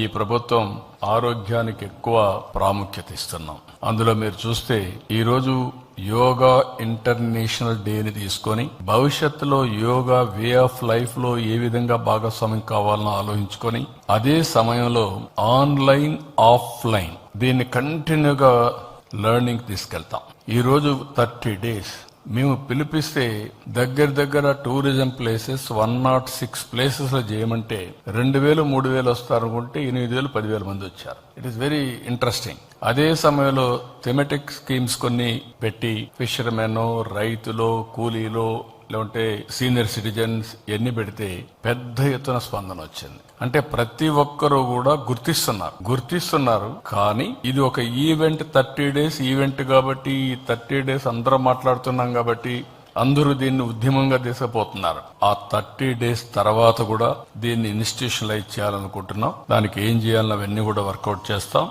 ఈ ప్రభుత్వం ఆరోగ్యానికి ఎక్కువ ప్రాముఖ్యత ఇస్తున్నాం. అందులో మీరు చూస్తే ఈ రోజు యోగా ఇంటర్నేషనల్ డేని తీసుకొని భవిష్యత్తులో యోగా వే ఆఫ్ లైఫ్ లో ఏ విధంగా భాగస్వామ్యం కావాలని ఆలోచించుకొని అదే సమయంలో ఆన్లైన్ ఆఫ్లైన్ దీన్ని కంటిన్యూగా లెర్నింగ్ తీసుకెళ్తాం. ఈ రోజు 30 days మేము పిలిపిస్తే దగ్గర టూరిజం ప్లేసెస్ 106 ప్లేసెస్ లో చేయమంటే 2000 3000 వస్తారనుకుంటే 8000 10,000 మంది వచ్చారు. It is very interesting. అదే సమయంలో థెమెటిక్ స్కీమ్స్ కొన్ని పెట్టి ఫిషర్మెన్, రైతులు, కూలీలు, లేకుంటే సీనియర్ సిటిజన్స్ ఎన్ని పెడితే పెద్ద ఎత్తున స్పందన వచ్చింది. అంటే ప్రతి ఒక్కరూ కూడా గుర్తిస్తున్నారు. కానీ ఇది ఒక ఈవెంట్, 30 days ఈవెంట్ కాబట్టి ఈ 30 days అందరం మాట్లాడుతున్నాం కాబట్టి అందరూ దీన్ని ఉద్యమంగా తీసుకుపోతున్నారు. ఆ 30 days తర్వాత కూడా దీన్ని ఇన్స్టిట్యూషనలైజ్ చేయాలనుకుంటున్నాం. దానికి ఏం చేయాలని అవన్నీ కూడా వర్కౌట్ చేస్తాం.